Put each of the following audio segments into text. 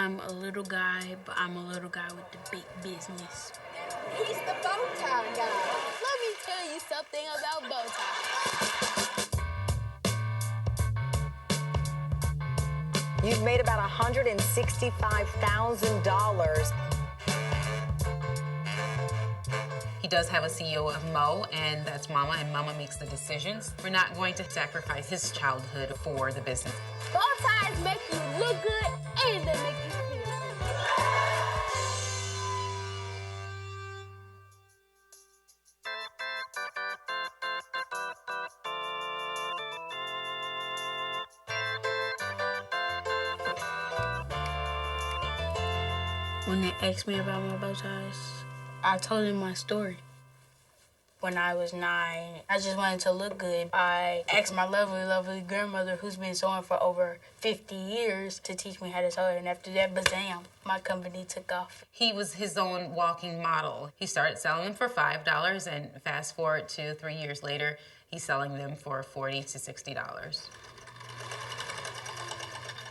I'm a little guy, but I'm a little guy with the big business. He's the bow tie guy. Let me tell you something about bow ties. You've made about $165,000. He does have a CEO of Mo, and that's Mama, and Mama makes the decisions. We're not going to sacrifice his childhood for the business. Bow ties make you look good, and they make you feel good. When they asked me about my bow ties, I told them my story. When I was 9, I just wanted to look good. I asked my lovely, lovely grandmother, who's been sewing for over 50 years, to teach me how to sew. And after that, bazam, my company took off. He was his own walking model. He started selling them for $5, and fast forward to 3 years later, he's selling them for $40 to $60.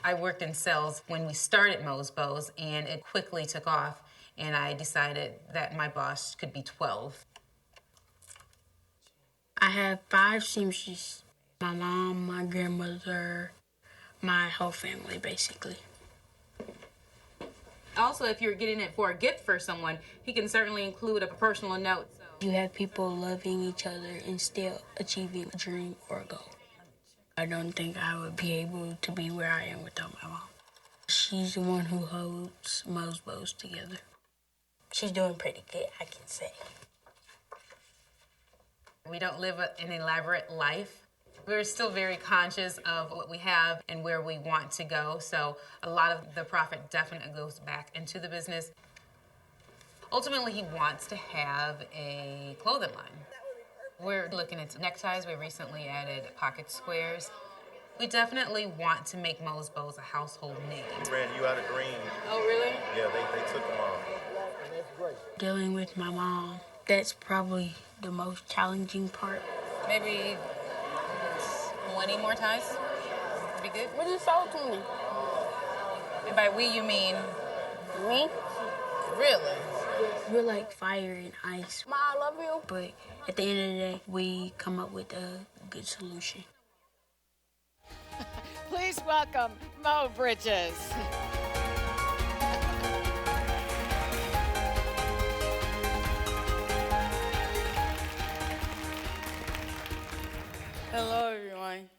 I worked in sales when we started Mo's Bows, and it quickly took off, and I decided that my boss could be 12. I have 5 seamstresses. My mom, my grandmother, my whole family, basically. Also, if you're getting it for a gift for someone, he can certainly include a personal note. You have people loving each other and still achieving a dream or a goal. I don't think I would be able to be where I am without my mom. She's the one who holds Mo's Bows together. She's doing pretty good, I can say. We don't live an elaborate life. We're still very conscious of what we have and where we want to go, so a lot of the profit definitely goes back into the business. Ultimately, he wants to have a clothing line. We're looking at neckties. We recently added pocket squares. We definitely want to make Mo's Bows a household name. Ran you out of green. Oh, really? Yeah, they took them off. Dealing with my mom, that's probably the most challenging part. Maybe 20 more ties would be good. What you sold to me? And by we, you mean Me? really? We're like fire and ice, Ma, I love you. but at the end of the day, we come up with a good solution. Please welcome Mo Bridges. Hello, everyone.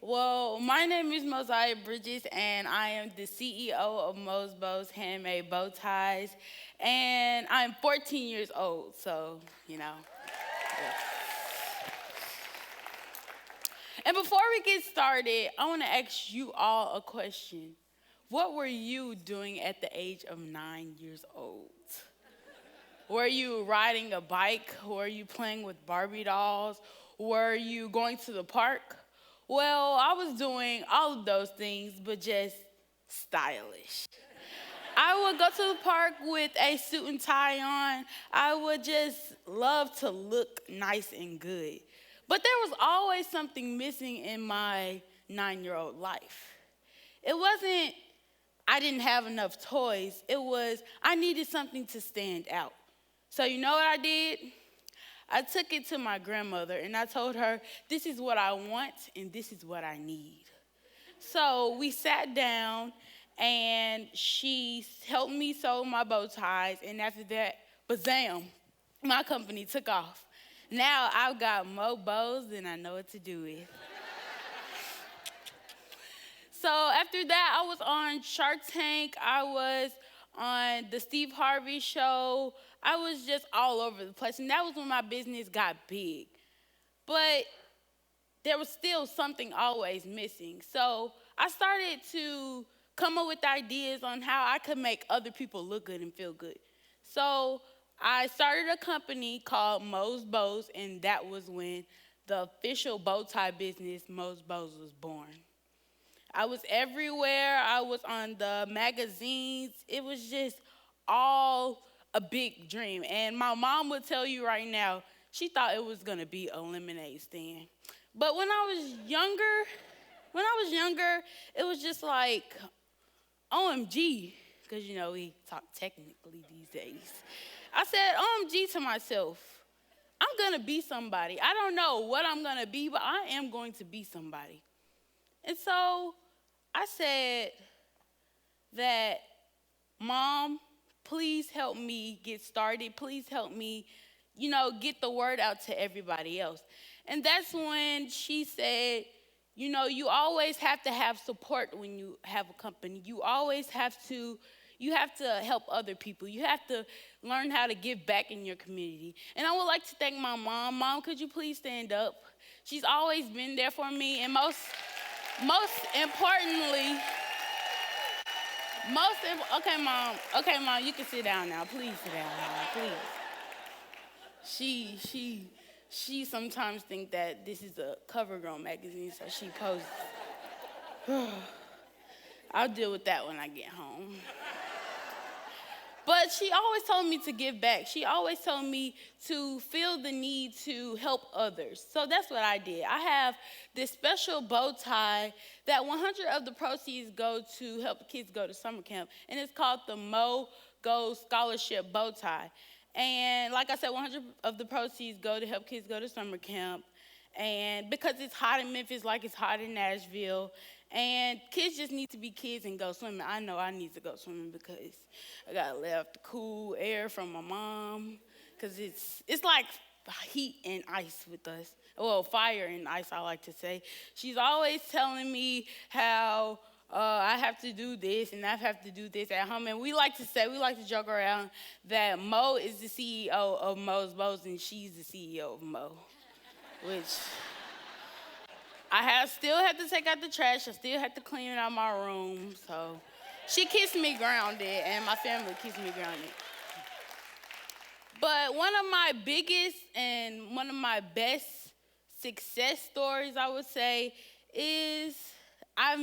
Well, my name is Mosiah Bridges, and I am the CEO of Mo's Bows Handmade Bow Ties, and I'm 14 years old, so, you know. Yeah. And before we get started, I want to ask you all a question. What were you doing at the age of 9 years old? Were you riding a bike? Were you playing with Barbie dolls? Were you going to the park? Well, I was doing all of those things, but just stylish. I would go to the park with a suit and tie on. I would just love to look nice and good. But there was always something missing in my 9-year-old life. It wasn't I didn't have enough toys. It was I needed something to stand out. So you know what I did? I took it to my grandmother and I told her, this is what I want and this is what I need. So we sat down and she helped me sew my bow ties, and after that, bazam, my company took off. Now I've got more bows than I know what to do with. So after that, I was on Shark Tank. I was on the Steve Harvey show. I was just all over the place, and that was when my business got big. But there was still something always missing. So I started to come up with ideas on how I could make other people look good and feel good. So I started a company called Mo's Bows, and that was when the official bow tie business, Mo's Bows, was born. I was everywhere. I was on the magazines. It was just all a big dream. And my mom would tell you right now, she thought it was going to be a lemonade stand. But when I was younger, it was just like, OMG, because, we talk technically these days. I said OMG to myself. I'm going to be somebody. I don't know what I'm going to be, but I am going to be somebody. And so I said that, Mom, please help me get started. Please help me, get the word out to everybody else. And that's when she said, you always have to have support when you have a company. You have to help other people. You have to learn how to give back in your community. And I would like to thank my mom. Mom, could you please stand up? She's always been there for me. And most importantly, okay, Mom, you can sit down now. Please sit down now, please. She sometimes think that this is a CoverGirl magazine, so she posts. I'll deal with that when I get home. But she always told me to give back. She always told me to feel the need to help others. So that's what I did. I have this special bow tie that 100 of the proceeds go to help kids go to summer camp. And it's called the Mo Go Scholarship Bow Tie. And like I said, 100 of the proceeds go to help kids go to summer camp. And because it's hot in Memphis like it's hot in Nashville, and kids just need to be kids and go swimming. I know I need to go swimming because I got left the cool air from my mom. Because it's like heat and ice with us. Well, fire and ice, I like to say. She's always telling me how I have to do this and I have to do this at home. And we like to joke around that Mo is the CEO of Mo's Bows and she's the CEO of Mo. Which still had to take out the trash. I still had to clean out my room. So she keeps me grounded, and my family keeps me grounded. But one of my biggest and one of my best success stories, I would say, is I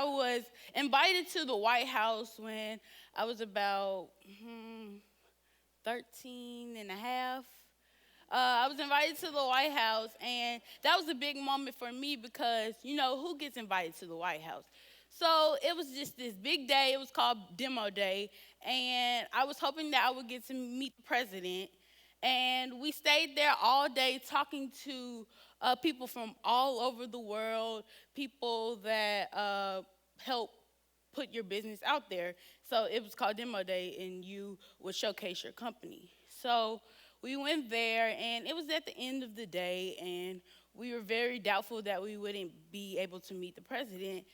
was invited to the White House when I was about 13 and a half. I was invited to the White House, and that was a big moment for me because, who gets invited to the White House? So it was just this big day. It was called Demo Day, and I was hoping that I would get to meet the president. And we stayed there all day talking to people from all over the world, people that help put your business out there. So it was called Demo Day, and you would showcase your company. So we went there, and it was at the end of the day, and we were very doubtful that we wouldn't be able to meet the president,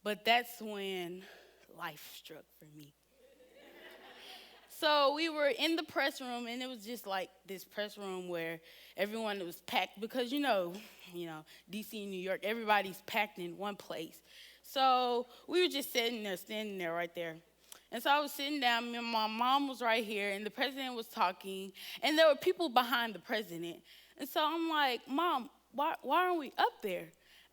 but that's when life struck for me. So we were in the press room, and it was just like this press room where everyone was packed because, D.C. and New York, everybody's packed in one place. So we were just standing there right there. And so I was sitting down, and my mom was right here, and the president was talking, and there were people behind the president. And so I'm like, Mom, why aren't we up there?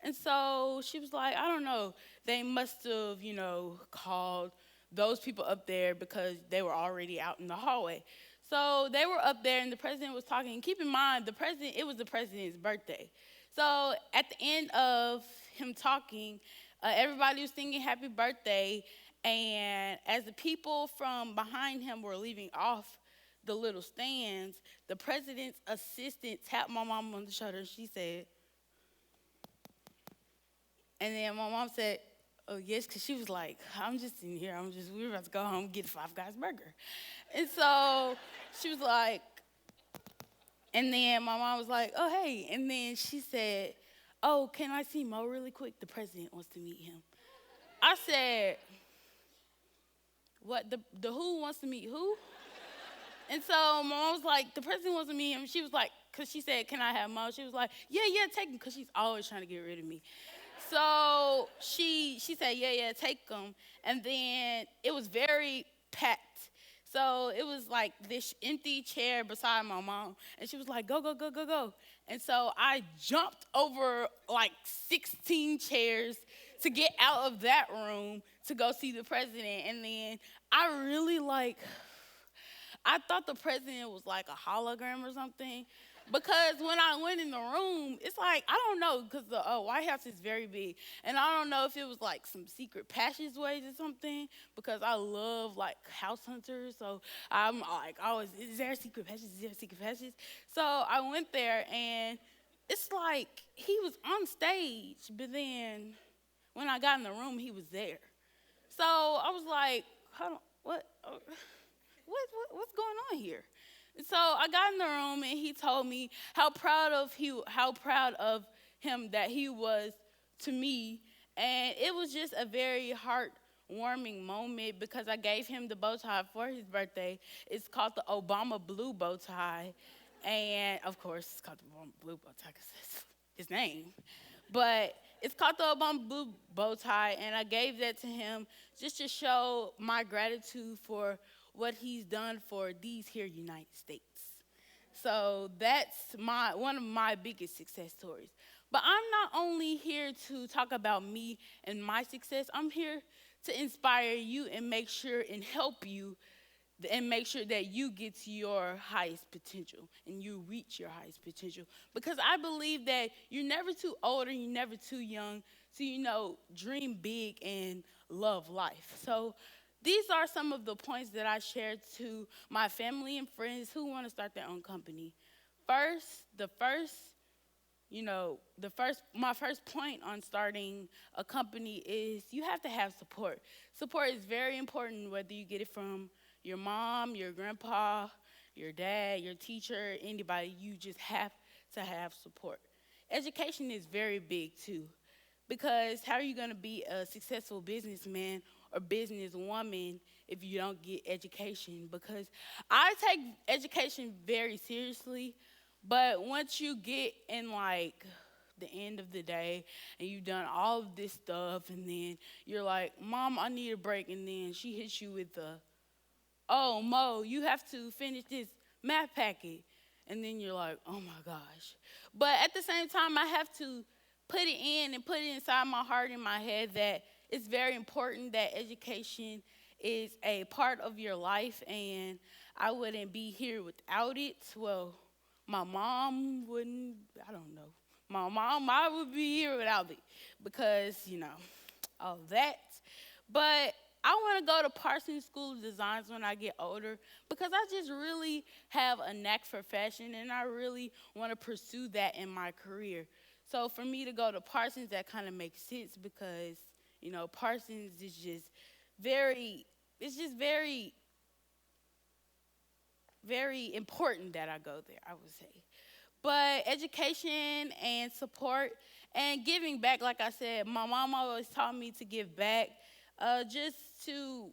And so she was like, I don't know. They must have, called those people up there because they were already out in the hallway. So they were up there, and the president was talking. And keep in mind, it was the president's birthday. So at the end of him talking, everybody was singing happy birthday. And as the people from behind him were leaving off the little stands, the president's assistant tapped my mom on the shoulder, and she said, and then my mom said, oh, yes, because she was like, I'm just in here. We were about to go home and get a Five Guys burger. And so she was like, and then my mom was like, oh, hey. And then she said, oh, can I see Mo really quick? The president wants to meet him. I said, what, the who wants to meet who? And so my mom was like, the president wants to meet him. She was like, because she said, can I have Mo? She was like, yeah, take him, because she's always trying to get rid of me. So she said, yeah, take him. And then it was very packed. So it was like this empty chair beside my mom. And she was like, go. And so I jumped over like 16 chairs to get out of that room to go see the president. And then I I thought the president was like a hologram or something. Because when I went in the room, it's like, I don't know, because the White House is very big. And I don't know if it was like some secret passageways or something, because I love like house hunters. So I'm like, always, is there a secret passage? Is there a secret passage? So I went there, and it's like he was on stage, but then when I got in the room, he was there. So I was like, hold on, what's going on here? And so I got in the room, and he told me how proud of him that he was to me, and it was just a very heartwarming moment because I gave him the bow tie for his birthday. It's called the Obama Blue bow tie, and of course it's called the Obama Blue bow tie because that's his name. But it's called the Obama Blue bow tie, and I gave that to him just to show my gratitude for what he's done for these here United States. So that's one of my biggest success stories. But I'm not only here to talk about me and my success. I'm here to inspire you and make sure and help you and make sure that you get to your highest potential and you reach your highest potential. Because I believe that you're never too old and you're never too young to, dream big and love life. So these are some of the points that I shared to my family and friends who want to start their own company. My first point on starting a company is you have to have support. Support is very important, whether you get it from your mom, your grandpa, your dad, your teacher, anybody. You just have to have support. Education is very big too, because how are you going to be a successful businessman or businesswoman if you don't get education? Because I take education very seriously, but once you get in like the end of the day and you've done all of this stuff and then you're like, Mom, I need a break, and then she hits you with the, oh, Mo, you have to finish this math packet, and then you're like, oh my gosh. But at the same time, I have to put it in and put it inside my heart and my head that it's very important that education is a part of your life, and I wouldn't be here without it. Well, my mom wouldn't, I don't know. I would be here without it because, all that. But I want to go to Parsons School of Designs when I get older because I just really have a knack for fashion, and I really want to pursue that in my career. So for me to go to Parsons, that kind of makes sense because, Parsons is just very important that I go there, I would say. But education and support and giving back, like I said, my mom always taught me to give back, just to,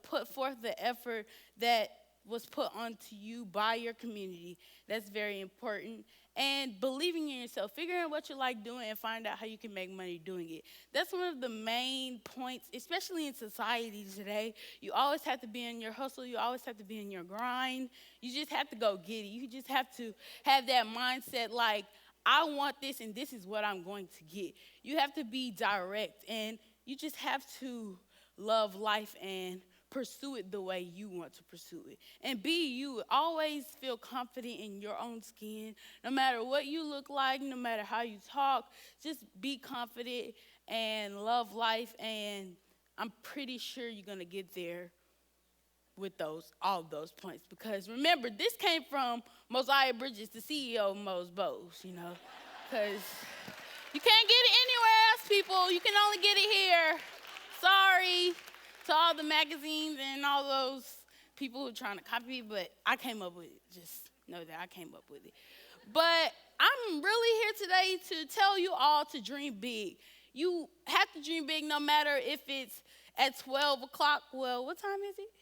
put forth the effort that was put onto you by your community. That's very important. And believing in yourself, figuring out what you like doing and find out how you can make money doing it. That's one of the main points, especially in society today. You always have to be in your hustle. You always have to be in your grind. You just have to go get it. You just have to have that mindset like, I want this and this is what I'm going to get. You have to be direct, and you just have to love life and pursue it the way you want to pursue it. And you always feel confident in your own skin. No matter what you look like, no matter how you talk, just be confident and love life. And I'm pretty sure you're going to get there with all of those points. Because remember, this came from Mosiah Bridges, the CEO of Mo's Bows, Because you can't get it anywhere else, people. You can only get it here. Sorry to all the magazines and all those people who are trying to copy it, but I came up with it. Just know that I came up with it. But I'm really here today to tell you all to dream big. You have to dream big no matter if it's at 12 o'clock. Well, what time is it?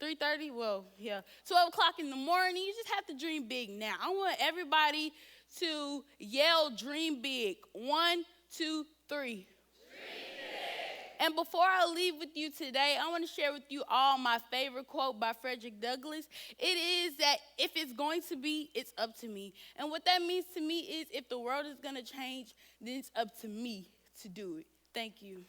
3:30? Well, yeah. 12 o'clock in the morning. You just have to dream big now. I want everybody to yell dream big. 1, 2, 3. And before I leave with you today, I want to share with you all my favorite quote by Frederick Douglass. It is that if it's going to be, it's up to me. And what that means to me is if the world is going to change, then it's up to me to do it. Thank you.